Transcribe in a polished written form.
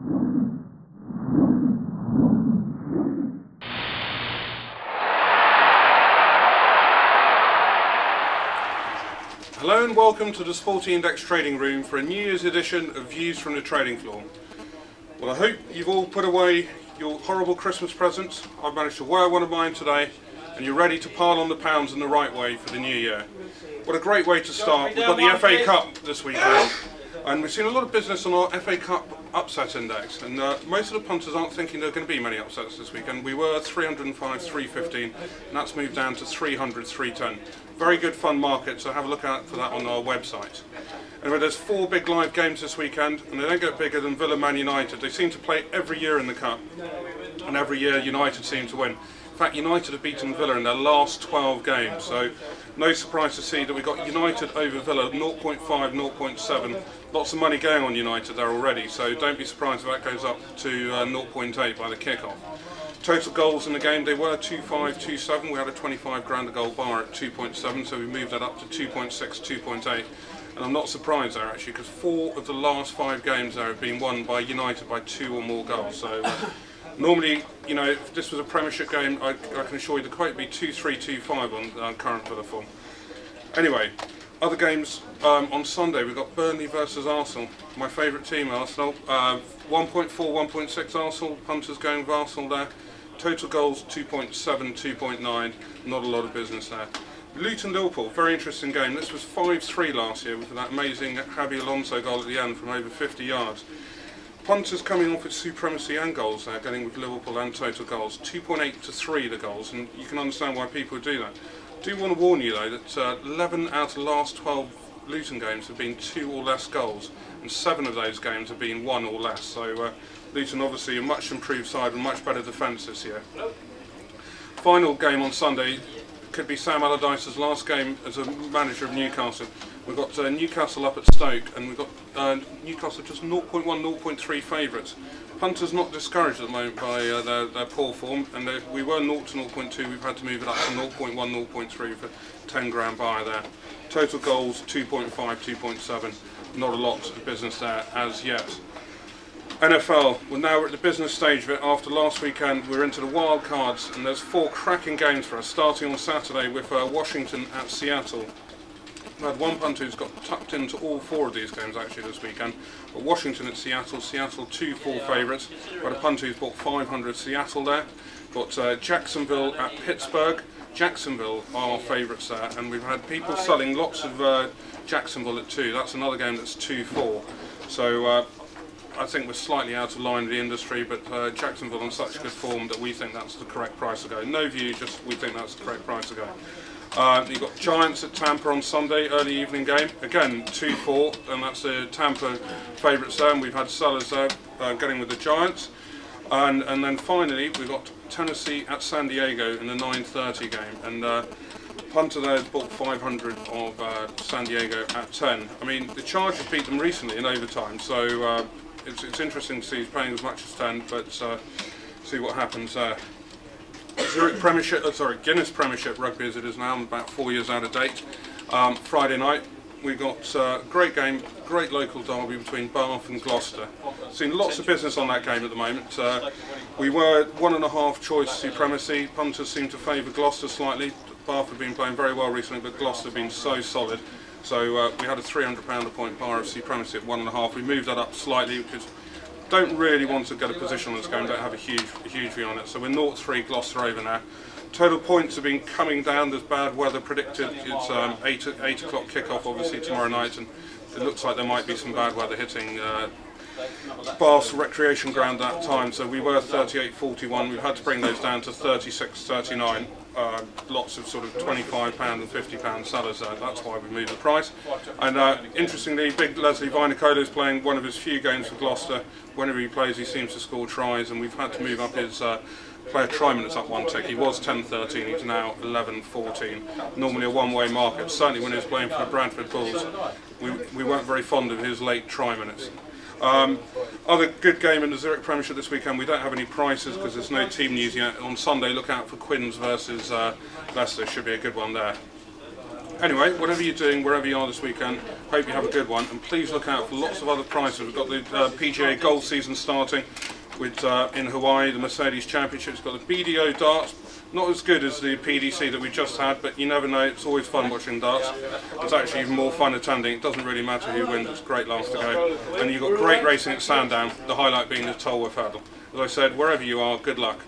Hello and welcome to the Sporting Index Trading Room for a New Year's edition of Views from the Trading Floor. Well, I hope you've all put away your horrible Christmas presents. I've managed to wear one of mine today and you're ready to pile on the pounds in the right way for the new year. What a great way to start. We've got the FA Cup this weekend and we've seen a lot of business on our FA Cup upset index, and most of the punters aren't thinking there are going to be many upsets this weekend. We were 305, 315 and that's moved down to 300, 310. Very good fun market, so have a look out for that on our website. Anyway, there's 4 big live games this weekend, and they don't get bigger than Villa Man United. They seem to play every year in the Cup, and every year United seem to win. In fact, United have beaten Villa in their last 12 games, so no surprise to see that we got United over Villa 0.5, 0.7. Lots of money going on United there already, so don't be surprised if that goes up to 0.8 by the kick-off. Total goals in the game, they were 2.5, 2.7. We had a 25 grand a goal bar at 2.7, so we moved that up to 2.6, 2.8. And I'm not surprised there actually, because 4 of the last 5 games there have been won by United by 2 or more goals. So normally, you know, if this was a Premiership game, I can assure you the quote would be 2-3, 2-5 on current Villa form. Anyway, other games on Sunday, we've got Burnley versus Arsenal. My favourite team, Arsenal. 1.4, 1.6 Arsenal, punters going with Arsenal there. Total goals 2.7, 2.9, not a lot of business there. Luton-Liverpool, very interesting game. This was 5-3 last year with that amazing Javi Alonso goal at the end from over 50 yards. Punters coming off with supremacy and goals there, getting with Liverpool and total goals. 2.8 to 3 the goals, and you can understand why people do that. I do want to warn you though that 11 out of the last 12 Luton games have been 2 or less goals, and 7 of those games have been 1 or less. So Luton obviously a much improved side and much better defence this year. Final game on Sunday could be Sam Allardyce's last game as a manager of Newcastle. We've got Newcastle up at Stoke, and we've got Newcastle just 0.1, 0.3 favourites. Punters not discouraged at the moment by their poor form, and we were 0 to 0.2, we've had to move it up to 0.1, 0.3 for 10 grand buyer there. Total goals 2.5, 2.7, not a lot of business there as yet. NFL, well now we're at the business stage of it. After last weekend we're into the wild cards, and there's 4 cracking games for us, starting on Saturday with Washington at Seattle. We had one punter who's got tucked into all 4 of these games actually this weekend. But Washington at Seattle, Seattle 2-4 favourites. We had a punter who's bought 500 Seattle there. Got Jacksonville at Pittsburgh. Jacksonville are favourites there, and we've had people selling lots of Jacksonville at 2. That's another game that's 2-4. So I think we're slightly out of line with the industry, but Jacksonville on such good form that we think that's the correct price to go. No view, just we think that's the correct price to go. You've got Giants at Tampa on Sunday, early evening game. Again, 2-4, and that's the Tampa favourites there, and we've had sellers there getting with the Giants. And then finally, we've got Tennessee at San Diego in the 9:30 game. And punter there has bought 500 of San Diego at 10. I mean, the Chargers beat them recently in overtime, so it's interesting to see he's paying as much as 10, but see what happens there. Guinness Premiership rugby as it is now, I'm about 4 years out of date. Friday night we got a great game, great local derby between Bath and Gloucester. Seen lots of business on that game at the moment. We were 1.5 choice supremacy. Punters seem to favour Gloucester slightly. Bath have been playing very well recently, but Gloucester have been so solid. So we had a £300 a point bar of supremacy at 1.5. We moved that up slightly because don't really want to get a position on this game, don't have a huge view on it. So we're 0-3 Gloucester over now. Total points have been coming down, there's bad weather predicted. It's 8 o'clock kick-off obviously tomorrow night, and it looks like there might be some bad weather hitting Bath's recreation ground that time. So we were 38.41, we've had to bring those down to 36.39. Lots of sort of £25 and £50 sellers there, that's why we moved the price. And interestingly, big Leslie Vinicola is playing one of his few games for Gloucester. Whenever he plays he seems to score tries, and we've had to move up his player try minutes up 1 tick. He was 10.13, he's now 11.14. Normally a one-way market, certainly when he was playing for the Bradford Bulls. We weren't very fond of his late try minutes. Other good game in the Zurich Premiership this weekend. We don't have any prices because there's no team news yet. On Sunday, look out for Quins versus Leicester. Should be a good one there. Anyway, whatever you're doing, wherever you are this weekend, hope you have a good one, and please look out for lots of other prizes. We've got the PGA golf season starting with in Hawaii, the Mercedes Championship. It's got the BDO darts, not as good as the PDC that we just had, but you never know, it's always fun watching darts. It's actually even more fun attending. It doesn't really matter who wins, it's great laughs to go. And you've got great racing at Sandown, the highlight being the Tolworth Hurdle. As I said, wherever you are, good luck.